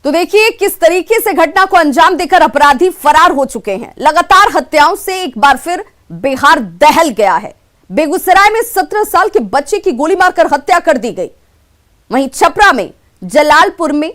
तो देखिए किस तरीके से घटना को अंजाम देकर अपराधी फरार हो चुके हैं। लगातार हत्याओं से एक बार फिर बिहार दहल गया है। बेगूसराय में 17 साल के बच्चे की गोली मारकर हत्या कर दी गई। वहीं छपरा में, जलालपुर में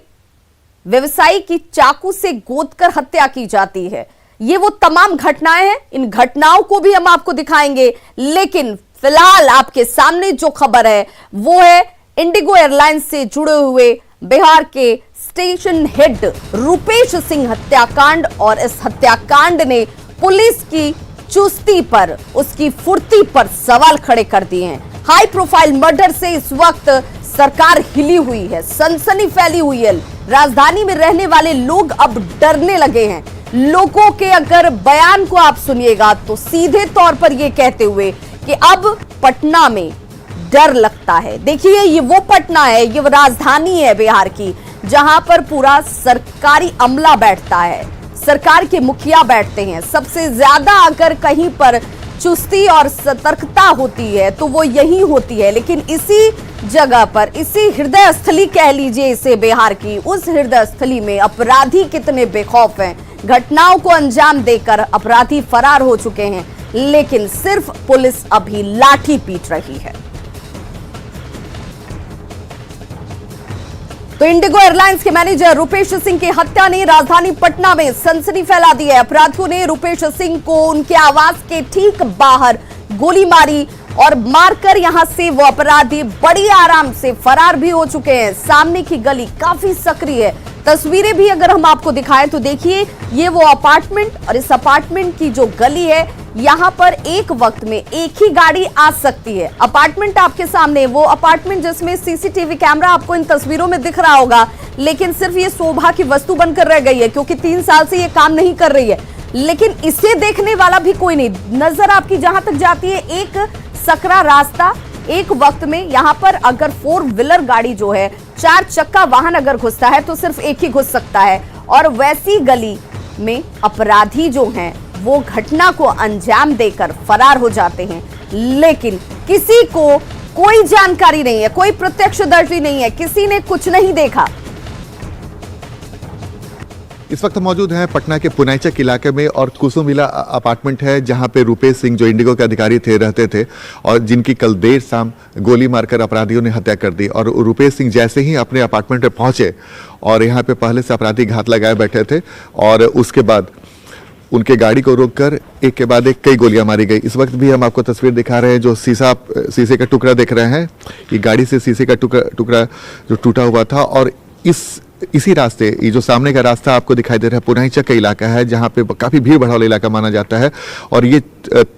व्यवसायी की चाकू से गोदकर हत्या की जाती है। ये वो तमाम घटनाएं हैं। इन घटनाओं को भी हम आपको दिखाएंगे, लेकिन फिलहाल आपके सामने जो खबर है वो है इंडिगो एयरलाइंस से जुड़े हुए बिहार के स्टेशन हेड रुपेश सिंह हत्याकांड। और इस हत्याकांड ने पुलिस की चुस्ती पर, उसकी फुर्ती पर सवाल खड़े कर दिए हैं। हाई प्रोफाइल मर्डर से इस वक्त सरकार हिली हुई है, सनसनी फैली हुई है। राजधानी में रहने वाले लोग अब डरने लगे हैं। लोगों के अगर बयान को आप सुनिएगा तो सीधे तौर पर यह कहते हुए कि अब पटना में डर लगता है। देखिए ये वो पटना है, ये वो राजधानी है बिहार की, जहां पर पूरा सरकारी अमला बैठता है, सरकार के मुखिया बैठते हैं। सबसे ज्यादा अगर कहीं पर चुस्ती और सतर्कता होती है तो वो यही होती है। लेकिन इसी जगह पर, इसी हृदय स्थली कह लीजिए इसे बिहार की, उस हृदय स्थली में अपराधी कितने बेखौफ हैं। घटनाओं को अंजाम देकर अपराधी फरार हो चुके हैं, लेकिन सिर्फ पुलिस अभी लाठी पीट रही है। तो इंडिगो एयरलाइंस के मैनेजर रुपेश सिंह की हत्या ने राजधानी पटना में सनसनी फैला दी है। अपराधियों ने रुपेश सिंह को उनके आवास के ठीक बाहर गोली मारी और मारकर यहां से वो अपराधी बड़ी आराम से फरार भी हो चुके हैं। सामने की गली काफी सक्रिय है। तस्वीरें भी अगर हम आपको दिखाएं तो देखिए ये वो अपार्टमेंट, और इस अपार्टमेंट की जो गली है, यहां पर एक वक्त में एक ही गाड़ी आ सकती है। अपार्टमेंट आपके सामने, वो अपार्टमेंट जिसमें सीसीटीवी कैमरा आपको इन तस्वीरों में दिख रहा होगा, लेकिन सिर्फ ये शोभा की वस्तु बनकर रह गई है क्योंकि 3 साल से ये काम नहीं कर रही है। लेकिन इसे देखने वाला भी कोई नहीं। नजर आपकी जहां तक जाती है एक सकरा रास्ता। एक वक्त में यहां पर अगर 4 व्हीलर गाड़ी जो है, 4 चक्का वाहन अगर घुसता है तो सिर्फ एक ही घुस सकता है। और वैसी गली में अपराधी जो हैं वो घटना को अंजाम देकर फरार हो जाते हैं, लेकिन किसी को कोई जानकारी नहीं है, कोई प्रत्यक्षदर्शी नहीं है, किसी ने कुछ नहीं देखा। इस वक्त मौजूद हैं पटना के पुनाईचक इलाके में, और कुसुम विला अपार्टमेंट है जहां पे रुपेश सिंह जो इंडिगो के अधिकारी थे, रहते थे, और जिनकी कल देर शाम गोली मारकर अपराधियों ने हत्या कर दी। और रुपेश सिंह जैसे ही अपने अपार्टमेंट में पहुंचे और यहां पे पहले से अपराधी घात लगाए बैठे थे, और उसके बाद उनके गाड़ी को रोककर एक के बाद एक कई गोलियां मारी गई। इस वक्त भी हम आपको तस्वीर दिखा रहे हैं, जो शीशे का टुकड़ा देख रहे हैं, ये गाड़ी से शीशे का टुकड़ा जो टूटा हुआ था। और इसी रास्ते, ये जो सामने का रास्ता आपको दिखाई दे रहा है, पुनाईचक का इलाका है जहां पे काफी भीड़ भाड़ वाला इलाका माना जाता है। और ये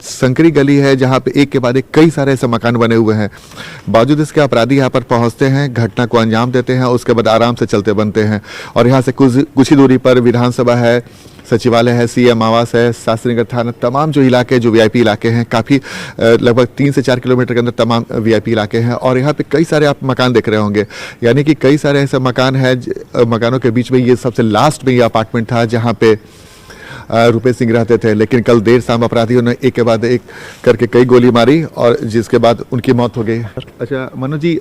संकरी गली है जहां पे एक के बाद एक कई सारे ऐसे मकान बने हुए हैं। बावजूद इसके अपराधी यहाँ पर पहुंचते हैं, घटना को अंजाम देते हैं, उसके बाद आराम से चलते बनते हैं। और यहाँ से कुछ ही दूरी पर विधानसभा है, सचिवालय है, सीएम आवास है, शास्त्रीनगर थाना, तमाम जो इलाके, जो वीआईपी इलाके हैं, काफ़ी लगभग 3 से 4 किलोमीटर के अंदर तमाम वीआईपी इलाके हैं। और यहाँ पे कई सारे आप मकान देख रहे होंगे, यानी कि कई सारे ऐसे मकान हैं। मकानों के बीच में ये सबसे लास्ट में ये अपार्टमेंट था जहाँ पे रुपेश सिंह रहते थे। लेकिन कल देर शाम अपराधियों ने एक के बाद एक करके कई गोली मारी, और जिसके बाद उनकी मौत हो गई। अच्छा मनोज जी,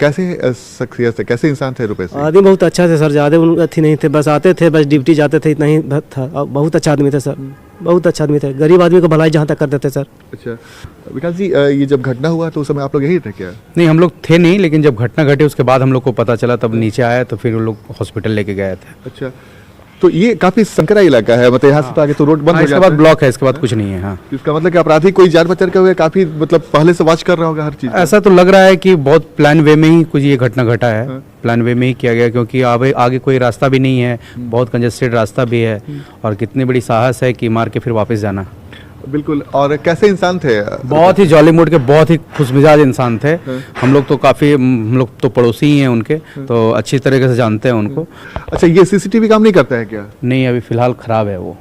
कैसे शख्सियत थे, कैसे इंसान थे रुपेश सिंह? आदमी बहुत अच्छा थे सर, ज़्यादा अथी नहीं थे, बस आते थे, बस ड्यूटी जाते थे, इतना ही था। बहुत अच्छा आदमी थे सर, बहुत अच्छा आदमी थे, गरीब आदमी को भलाई जहाँ तक कर देते सर। अच्छा विकास जी, ये जब घटना हुआ तो उस समय आप लोग यही थे क्या? नहीं, हम लोग थे नहीं, लेकिन जब घटना घटी उसके बाद हम लोग को पता चला, तब नीचे आया तो फिर वो लोग हॉस्पिटल लेके गए थे। अच्छा, तो ये काफी संकरा इलाका है, मतलब यहाँ से तो आगे तो रोड बंद हो जाता है, इसके बाद ब्लॉक है, इसके बाद कुछ नहीं है। हाँ, इसका मतलब कि अपराधी कोई जान बचा के हुए काफी, मतलब पहले से वॉच कर रहा होगा हर चीज। ऐसा तो लग रहा है कि बहुत प्लान वे में ही कुछ ये घटना घटा है। हाँ। प्लान वे में ही किया गया, क्योंकि आगे कोई रास्ता भी नहीं है, बहुत कंजेस्टेड रास्ता भी है, और कितनी बड़ी साहस है कि मार के फिर वापस जाना। बिल्कुल। और कैसे इंसान थे? बहुत ही जॉली मूड के, बहुत ही खुशमिजाज इंसान थे। हम लोग तो पड़ोसी ही हैं उनके, तो अच्छी तरीके से जानते हैं उनको। अच्छा, ये सीसीटीवी काम नहीं करता है क्या? नहीं, अभी फिलहाल खराब है वो।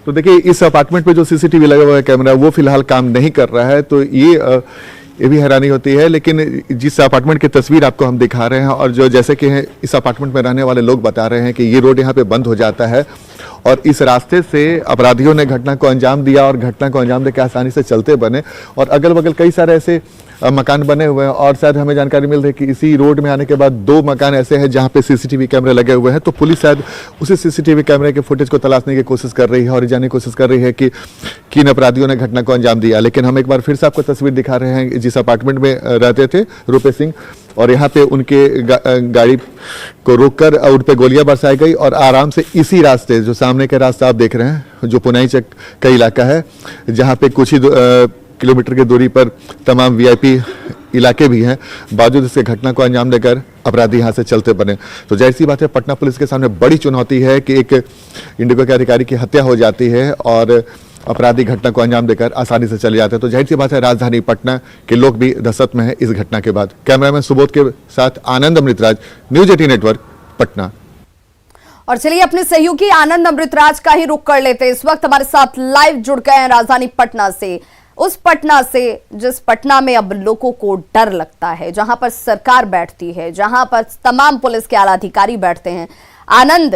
तो देखिए, इस अपार्टमेंट पे जो सीसीटीवी लगा हुआ है कैमरा, वो फिलहाल काम नहीं कर रहा है। तो ये भी हैरानी होती है। लेकिन जिस अपार्टमेंट की तस्वीर आपको हम दिखा रहे हैं, और जो जैसे कि हैं इस अपार्टमेंट में रहने वाले लोग बता रहे हैं कि ये रोड यहाँ पे बंद हो जाता है, और इस रास्ते से अपराधियों ने घटना को अंजाम दिया, और घटना को अंजाम देकर आसानी से चलते बने। और अगल बगल कई सारे ऐसे मकान बने हुए हैं और शायद हमें जानकारी मिल रही है कि इसी रोड में आने के बाद 2 मकान ऐसे हैं जहां पे सीसीटीवी कैमरे लगे हुए हैं। तो पुलिस शायद उसी सीसीटीवी कैमरे के फुटेज को तलाशने की कोशिश कर रही है और जानने की कोशिश कर रही है कि किन अपराधियों ने घटना को अंजाम दिया। लेकिन हम एक बार फिर से आपको तस्वीर दिखा रहे हैं जिस अपार्टमेंट में रहते थे रूपेश सिंह, और यहाँ पे उनके गाड़ी को रोककर उन पे गोलियां बरसाई गई और आराम से इसी रास्ते, जो सामने का रास्ता आप देख रहे हैं, जो पुनाई चक का इलाका है, जहाँ पे कुछ ही किलोमीटर की दूरी पर तमाम वीआईपी इलाके भी हैं, बावजूद इसके घटना को अंजाम देकर अपराधी यहाँ से चलते बने। तो जाहिर सी बात है, पटना पुलिस के सामने बड़ी चुनौती है कि एक इंडिगो के अधिकारी की हत्या हो जाती है और अपराधी घटना को अंजाम देकर आसानी से चले जाते हैं। तो जाहिर सी बात है, राजधानी पटना के लोग भी दहशत में है इस घटना के बाद। कैमरामैन सुबोध के साथ आनंद अमृतराज, न्यूज 18 नेटवर्क, पटना। और चलिए अपने सहयोगी आनंद अमृतराज का ही रुख कर लेते हैं। इस वक्त हमारे साथ लाइव जुड़ गए हैं राजधानी पटना से, उस पटना से जिस पटना में अब लोगों को डर लगता है, जहां पर सरकार बैठती है, जहां पर तमाम पुलिस के आला अधिकारी बैठते हैं। आनंद,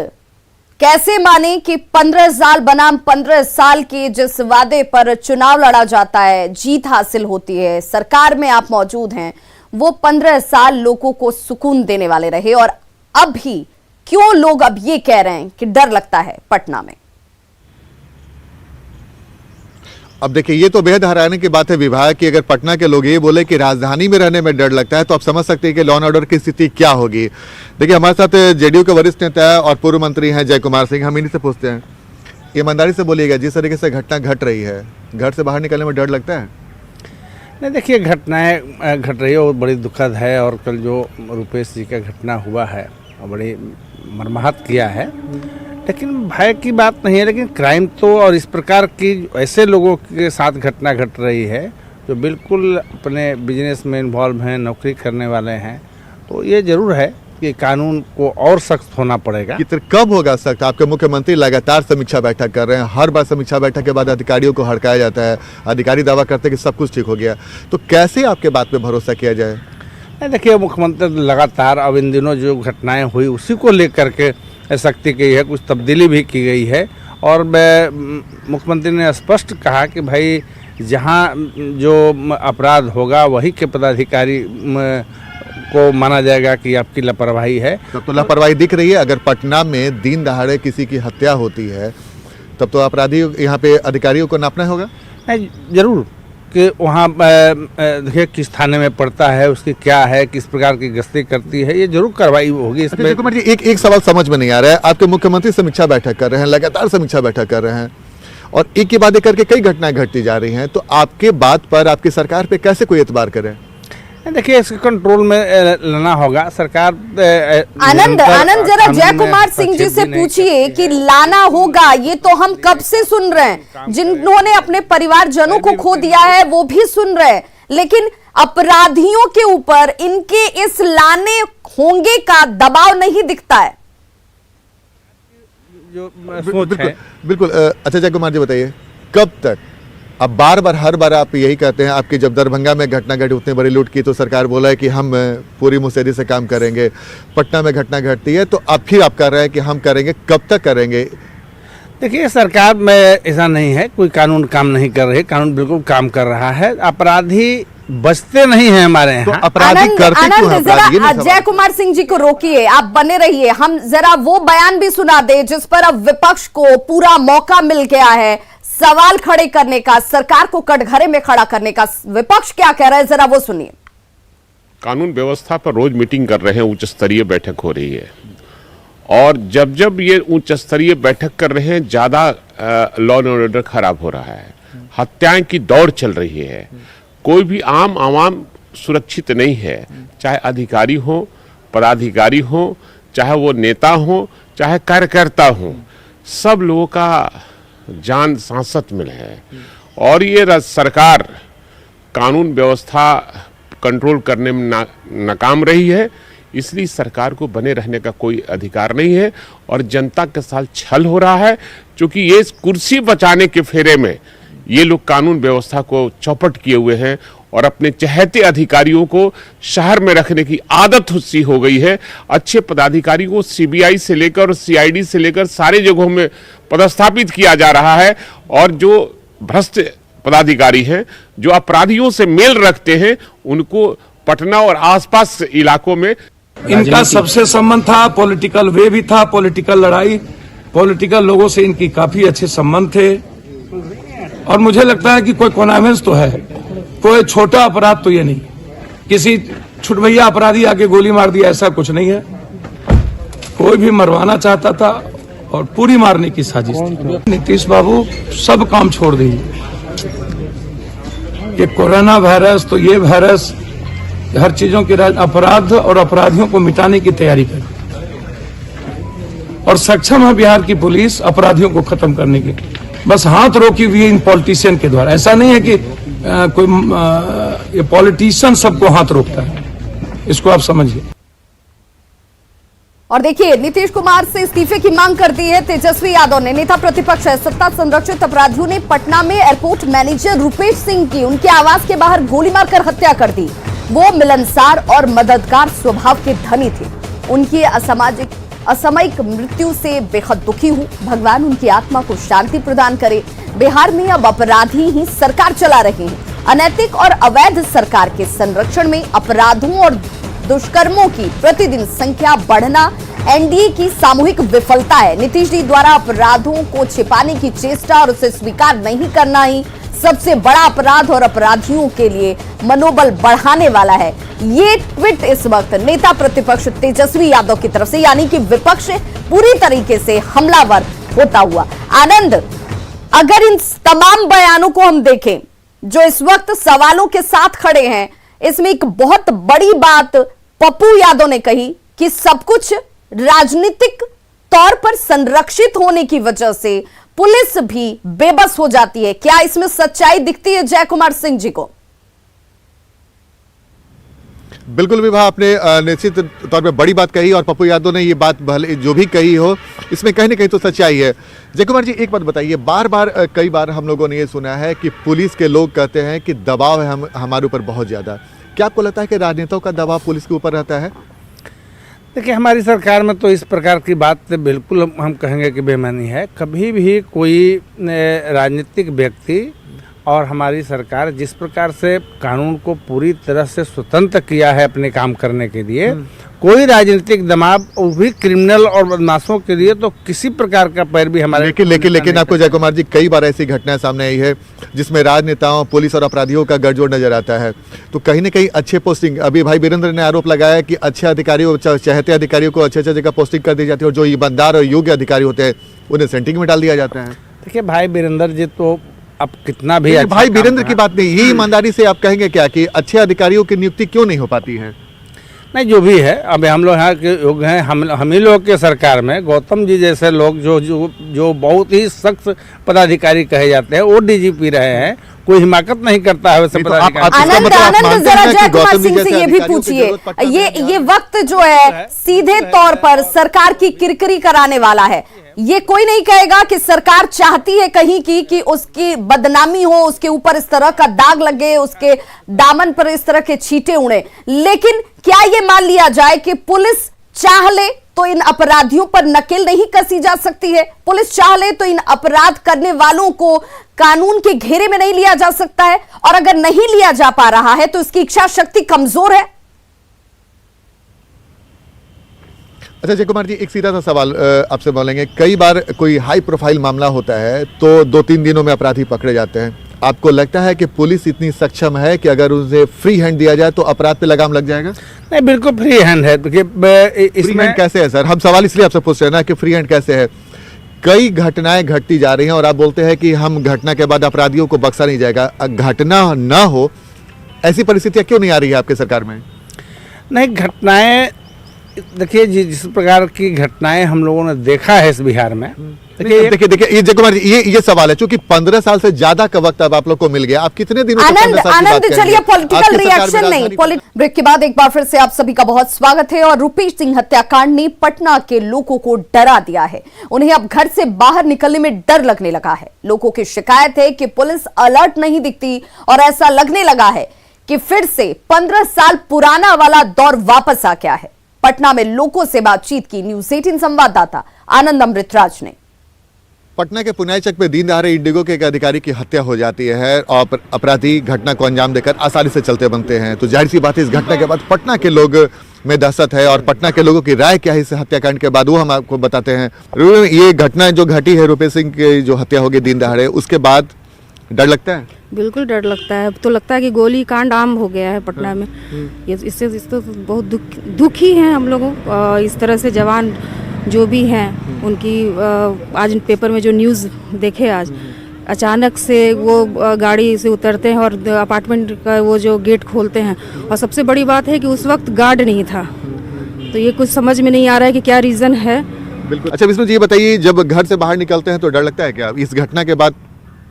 कैसे माने कि 15 साल बनाम 15 साल के जिस वादे पर चुनाव लड़ा जाता है, जीत हासिल होती है, सरकार में आप मौजूद हैं, वो 15 साल लोगों को सुकून देने वाले रहे, और अब भी क्यों लोग अब ये कह रहे हैं कि डर लगता है पटना में? अब देखिए, ये तो बेहद हैरानी की बात है विभाग की। अगर पटना के लोग ये बोले कि राजधानी में रहने में डर लगता है, तो आप समझ सकते हैं कि लॉ एंड ऑर्डर की स्थिति क्या होगी। देखिए, हमारे साथ जेडीयू के वरिष्ठ नेता और पूर्व मंत्री हैं जय कुमार सिंह। हम इन्हीं से पूछते हैं, ईमानदारी से बोलिएगा, जिस तरीके से घटना घट रही है, घर से बाहर निकलने में डर लगता है? नहीं, देखिए, घटनाएं घट रही है और बड़ी दुखद है। और कल जो रूपेश जी का घटना हुआ है, बड़ी मर्माहत किया है, लेकिन भय की बात नहीं है। लेकिन क्राइम तो, और इस प्रकार की ऐसे लोगों के साथ घटना घट रही है जो बिल्कुल अपने बिजनेस में इन्वॉल्व हैं, नौकरी करने वाले हैं, तो ये ज़रूर है कि कानून को और सख्त होना पड़ेगा। कब होगा सख्त? आपके मुख्यमंत्री लगातार समीक्षा बैठक कर रहे हैं, हर बार समीक्षा बैठक के बाद अधिकारियों को हड़काया जाता है, अधिकारी दावा करते हैं कि सब कुछ ठीक हो गया। तो कैसे आपके बात पे भरोसा किया जाए? देखिए, मुख्यमंत्री लगातार अब इन दिनों जो घटनाएं हुई उसी को लेकर के सख्ती की है, कुछ तब्दीली भी की गई है। और मुख्यमंत्री ने स्पष्ट कहा कि भाई जहां जो अपराध होगा वही के पदाधिकारी को माना जाएगा कि आपकी लापरवाही है। तब तो लापरवाही दिख रही है। अगर पटना में दिन दहाड़े किसी की हत्या होती है, तब तो अपराधी यहाँ पे अधिकारियों को नापना होगा। नहीं, जरूर कि वहाँ देखिए किस थाने में पड़ता है, उसकी क्या है, किस प्रकार की गश्ती करती है, ये जरूर कार्रवाई होगी इसमें। अच्छा, कुमार जी, एक सवाल समझ में नहीं आ रहा है। आपके मुख्यमंत्री समीक्षा बैठक कर रहे हैं, लगातार समीक्षा बैठक कर रहे हैं, और एक के बाद एक करके कई घटनाएं घटती जा रही हैं, तो आपके बात पर, आपकी सरकार पे कैसे कोई एतबार करे? देखिए, इसके कंट्रोल में लाना होगा सरकार। आनंद जरा जय कुमार सिंह जी से पूछिए कि लाना होगा, ये तो हम कब से सुन रहे हैं, जिन्होंने अपने परिवारजनों को खो दिया है वो भी सुन रहे हैं, लेकिन अपराधियों के ऊपर इनके इस लाने होंगे का दबाव नहीं दिखता है। जो सोच है बिल्कुल। अच्छा जय कुमार जी, बताइए, कब तक? अब बार बार हर बार आप यही कहते हैं, आपकी जब दरभंगा में घटना घटी, उतनी बड़ी लूट की, तो सरकार बोला है कि हम पूरी मुस्तैदी से काम करेंगे। पटना में घटना घटती है तो अब फिर आप कह रहे हैं कि हम करेंगे, कब तक करेंगे? देखिए, सरकार में ऐसा नहीं है कोई कानून काम नहीं कर रही, कानून बिल्कुल काम कर रहा है। अपराधी बचते नहीं हैं हमारे यहाँ। तो अपराधी करते क्यों हैं? जरा जय कुमार सिंह जी को रोकिए, आप बने रहिए, हम जरा वो बयान भी सुना दे जिस पर अब विपक्ष को पूरा मौका मिल गया है सवाल खड़े करने का, सरकार को कटघरे में खड़ा करने का। विपक्ष क्या कह रहा है, जरा वो सुनिए। कानून व्यवस्था पर रोज मीटिंग कर रहे हैं, उच्च स्तरीय बैठक हो रही है, और जब जब ये उच्च स्तरीय बैठक कर रहे हैं, ज्यादा लॉ एंड ऑर्डर खराब हो रहा है, हत्याएं की दौड़ चल रही है, कोई भी आम आवाम सुरक्षित नहीं है, चाहे अधिकारी हो, पदाधिकारी हो, चाहे वो नेता हो, चाहे कार्यकर्ता हो, सब लोगों का जान सांसत में है। और ये सरकार कानून व्यवस्था कंट्रोल करने में नाकाम रही है, इसलिए सरकार को बने रहने का कोई अधिकार नहीं है और जनता के साथ छल हो रहा है, क्योंकि ये कुर्सी बचाने के फेरे में ये लोग कानून व्यवस्था को चौपट किए हुए हैं और अपने चहेते अधिकारियों को शहर में रखने की आदत सी हो गई है। अच्छे पदाधिकारी को सीबीआई से लेकर और सीआईडी से लेकर सारे जगहों में पदस्थापित किया जा रहा है, और जो भ्रष्ट पदाधिकारी हैं जो अपराधियों से मेल रखते हैं, उनको पटना और आसपास इलाकों में इनका सबसे संबंध था, पॉलिटिकल वे भी था, पॉलिटिकल लड़ाई, पॉलिटिकल लोगों से इनकी काफी अच्छे संबंध थे। और मुझे लगता है कि कोई कॉन्वेंस तो है, कोई छोटा अपराध तो ये नहीं, किसी छुटभैया अपराधी आके गोली मार दिया ऐसा कुछ नहीं है। कोई भी मरवाना चाहता था और पूरी मारने की साजिश थी। नीतीश बाबू सब काम छोड़ दीजिए, ये कोरोना वायरस तो ये वायरस हर चीजों के अपराध और अपराधियों को मिटाने की तैयारी करे और सक्षम है बिहार की पुलिस अपराधियों को खत्म करने की। बस हाथ रोकी हुई है इन पॉलिटिशियन के द्वारा। ऐसा नहीं है कि ये पॉलिटिशियन सबको हाथ रोकता है, इसको आप समझिए। और देखिए, नीतीश कुमार से इस्तीफे की मांग कर दी है तेजस्वी यादव ने। नेता प्रतिपक्ष है, सत्ता संरक्षित अपराधियों ने पटना में एयरपोर्ट मैनेजर रुपेश सिंह की उनके आवास के बाहर गोली मारकर हत्या कर दी। वो मिलनसार और मददगार स्वभाव के धनी थे। उनकी असामयिक मृत्यु से बेहद दुखी हूं। भगवान उनकी आत्मा को शांति प्रदान करे। बिहार में अब अपराधी ही सरकार चला रहे हैं। अनैतिक और अवैध सरकार के संरक्षण में अपराधों और दुष्कर्मों की प्रतिदिन संख्या बढ़ना एनडीए की सामूहिक विफलता है। नीतीश जी द्वारा अपराधों को छिपाने की चेष्टा और उसे स्वीकार नहीं करना ही सबसे बड़ा अपराध और अपराधियों के लिए मनोबल बढ़ाने वाला है। ये ट्वीट इस वक्त नेता प्रतिपक्ष तेजस्वी यादव की तरफ से, यानी कि विपक्ष पूरी तरीके से हमलावर होता हुआ। आनंद, अगर इन तमाम बयानों को हम देखें जो इस वक्त सवालों के साथ खड़े हैं, इसमें एक बहुत बड़ी बात पप्पू यादव ने कही कि सब कुछ राजनीतिक तौर पर संरक्षित होने की वजह से पुलिस भी बेबस हो जाती है। क्या इसमें सच्चाई दिखती है जय कुमार सिंह जी को? बिल्कुल विभा, आपने निश्चित तौर पे बड़ी बात कही और पप्पू यादव ने ये बात भले जो भी कही हो, इसमें कहीं ना कहीं तो सच्चाई है। जय कुमार जी, एक बात बताइए, कई बार हम लोगों ने ये सुना है कि पुलिस के लोग कहते हैं कि दबाव है हमारे ऊपर बहुत ज़्यादा। क्या आपको लगता है कि राजनेताओं का दबाव पुलिस के ऊपर रहता है? देखिए, हमारी सरकार में तो इस प्रकार की बात बिल्कुल हम कहेंगे कि बेईमानी है। कभी भी कोई राजनीतिक व्यक्ति और हमारी सरकार जिस प्रकार से कानून को पूरी तरह से स्वतंत्र किया है अपने काम करने के लिए, कोई राजनीतिक दबाव वो भी क्रिमिनल और बदमाशों के लिए तो किसी प्रकार का पैर भी हमारे लेकिन आपको जय कुमार जी, कई बार ऐसी घटनाएं सामने आई है जिसमें राजनेताओं, पुलिस और अपराधियों का गठजोड़ नजर आता है। तो कहीं ना कहीं अच्छे पोस्टिंग, अभी भाई वीरेंद्र ने आरोप लगाया कि अच्छे अधिकारियों, चहेते अधिकारियों को अच्छे जगह पोस्टिंग कर दी जाती है और जो ईमानदार और योग्य अधिकारी होते हैं उन्हें सेंटिंग में डाल दिया जाता है। देखिए भाई वीरेंद्र जी तो अब कितना भी अच्छा भाई वीरेंद्र की बात नहीं, ये ईमानदारी से आप कहेंगे क्या कि अच्छे अधिकारियों की नियुक्ति क्यों नहीं हो पाती है? नहीं, जो भी है, अब हम लोग यहाँ के लोग हैं, हम ही लोग के सरकार में गौतम जी जैसे लोग जो बहुत ही सख्त पदाधिकारी कहे जाते हैं, वो डीजीपी रहे हैं, कोई हिमाकत नहीं करता है वैसे पदाधिकारी। आनंद जरा जय कुमार सिंह से ये भी पूछिए, ये वक्त जो है सीधे तौर पर सरकार की किरकिरी कराने वाला है। ये कोई नहीं कहेगा कि सरकार चाहती है कहीं की कि उसकी बदनामी हो, उसके ऊपर इस तरह का दाग लगे, उसके दामन पर इस तरह के छींटे उड़े, लेकिन क्या ये मान लिया जाए कि पुलिस चाह ले तो इन अपराधियों पर नकेल नहीं कसी जा सकती है? पुलिस चाह ले तो इन अपराध करने वालों को कानून के घेरे में नहीं लिया जा सकता है? और अगर नहीं लिया जा पा रहा है तो इसकी इच्छा शक्ति कमजोर है? अच्छा जय कुमार जी, एक सीधा सा सवाल आपसे बोलेंगे, कई बार कोई हाई प्रोफाइल मामला होता है तो 2-3 दिनों में अपराधी पकड़े जाते हैं। आपको लगता है कि पुलिस इतनी सक्षम है कि अगर उसे फ्री हैंड दिया जाए तो अपराध पे लगाम लग जाएगा? नहीं, बिल्कुल फ्री हैंड है। फ्री हैंड कैसे है सर? हम सवाल इसलिए आपसे पूछ रहे हैं ना कि फ्री हैंड कैसे है। कई घटनाएं घटती जा रही हैं और आप बोलते हैं कि हम घटना के बाद अपराधियों को बख्शा नहीं जाएगा। घटना ना हो ऐसी परिस्थितियां क्यों नहीं आ रही है आपके सरकार में? नहीं, घटनाएं देखिए जिस प्रकार की घटनाएं हम लोगों ने देखा है इस बिहार में, देखिए ये जय कुमार जी, ये सवाल है, चूंकि 15 साल से ज्यादा का वक्त अब आप लोग को मिल गया, आप कितने दिनों आनंद चलिए पॉलिटिकल रिएक्शन नहीं। ब्रेक के बाद एक बार फिर से आप सभी का बहुत स्वागत है। और रुपेश सिंह हत्याकांड ने पटना के लोगों को डरा दिया है। उन्हें अब घर से बाहर निकलने में डर लगने लगा है। लोगों की शिकायत है कि पुलिस अलर्ट नहीं दिखती और ऐसा लगने लगा है कि फिर से 15 साल पुराना वाला दौर वापस आ गया है। पटना में लोगों से बातचीत की न्यूज़ 18 संवाददाता आनंद अमृतराज ने। पटना के पुनाईचक में दिन दहाड़े इंडिगो के एक अधिकारी की हत्या हो जाती है और अपराधी घटना को अंजाम देकर आसानी से चलते बनते हैं। तो जाहिर सी बात है इस घटना के बाद पटना के लोग में दहशत है और पटना के लोगों की राय क्या है इस हत्याकांड के बाद वो हम आपको बताते हैं। ये घटना जो घटी है रुपेश सिंह की जो हत्या होगी दिन दहाड़े, उसके बाद डर लगता है? बिल्कुल डर लगता है। अब तो लगता है कि गोली कांड आम हो गया है पटना में। इससे बहुत दुखी हैं हम लोगों। इस तरह से जवान जो भी हैं उनकी आज पेपर में जो न्यूज़ देखे आज, अचानक से वो गाड़ी से उतरते हैं और अपार्टमेंट का वो जो गेट खोलते हैं, और सबसे बड़ी बात है कि उस वक्त गार्ड नहीं था। तो ये कुछ समझ में नहीं आ रहा है कि क्या रीज़न है। बिल्कुल। अच्छा विष्णु जी ये बताइए, जब घर से बाहर निकलते हैं तो डर लगता है क्या? इस घटना के बाद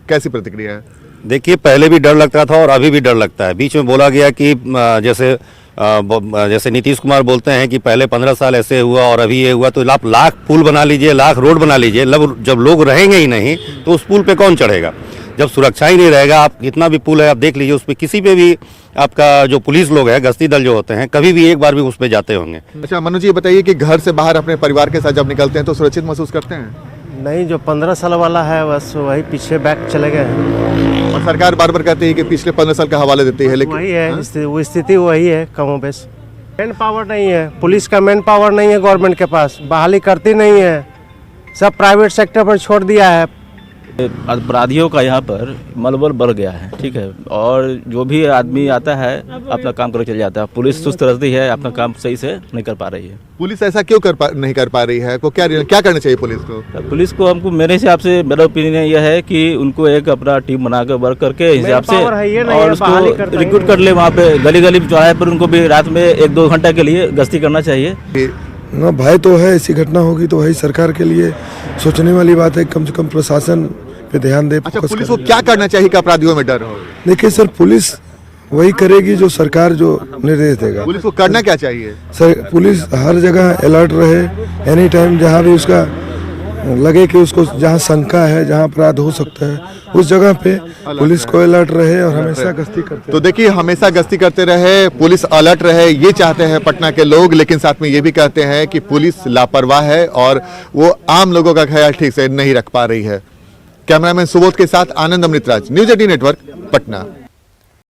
कैसी प्रतिक्रिया है? देखिए, पहले भी डर लगता था और अभी भी डर लगता है। बीच में बोला गया कि जैसे नीतीश कुमार बोलते हैं कि पहले 15 साल ऐसे हुआ और अभी ये हुआ, तो आप लाख पुल बना लीजिए, लाख रोड बना लीजिए, जब लोग रहेंगे ही नहीं तो उस पुल पे कौन चढ़ेगा? जब सुरक्षा ही नहीं रहेगा, आप कितना भी पुल है आप देख लीजिए, उस पर किसी पे भी आपका जो पुलिस लोग है, गश्ती दल जो होते हैं, कभी भी एक बार भी उस पर जाते होंगे। अच्छा मनु जी ये बताइए कि घर से बाहर अपने परिवार के साथ जब निकलते हैं तो सुरक्षित महसूस करते हैं? नहीं, जो 15 साल वाला है बस वही पीछे बैक चले गए हैं। और सरकार बार बार कहती है कि पिछले 15 साल का हवाले देती है, लेकिन वही है वो स्थिति वही है कमों बेश। मैन पावर नहीं है, पुलिस का मैन पावर नहीं है गवर्नमेंट के पास, बहाली करती नहीं है, सब प्राइवेट सेक्टर पर छोड़ दिया है। अपराधियों का यहाँ पर मनोबल बढ़ गया है, ठीक है, और जो भी आदमी आता है अपना काम करके चल जाता है। पुलिस सुस्त रहती है, अपना काम सही से नहीं कर पा रही है। पुलिस ऐसा क्यों नहीं कर पा रही है? को क्या करना चाहिए पुलिस को? पुलिस को हमको, मेरे हिसाब से, मेरा ओपिनियन यह है कि उनको एक अपना टीम बनाकर वर्क करके हिसाब से और उसको रिक्रूट कर ले, वहाँ पे गली गली चौराहे पर उनको भी रात में 1-2 घंटा के लिए गश्ती करना चाहिए। ना भय तो है, ऐसी घटना होगी तो वही सरकार के लिए सोचने वाली बात है, कम से कम प्रशासन पे ध्यान दे। अच्छा पुलिस को क्या करना चाहिए कि अपराधियों में डर हो? देखिए सर, पुलिस वही करेगी जो सरकार जो निर्देश देगा। पुलिस को करना क्या चाहिए? सर पुलिस हर जगह अलर्ट रहे, एनी टाइम जहाँ भी उसका लगे कि उसको जहाँ शंका है, जहाँ अपराध हो सकता है, उस जगह पे पुलिस को अलर्ट रहे और हमेशा गश्ती करते। तो देखिए हमेशा गश्ती करते रहे, पुलिस अलर्ट रहे, ये चाहते हैं पटना के लोग, लेकिन साथ में ये भी कहते हैं कि पुलिस लापरवाह है और वो आम लोगों का ख्याल ठीक से नहीं रख पा रही है। कैमरामैन सुबोध के साथ आनंद अमृतराज, न्यूज़ 18 नेटवर्क, पटना।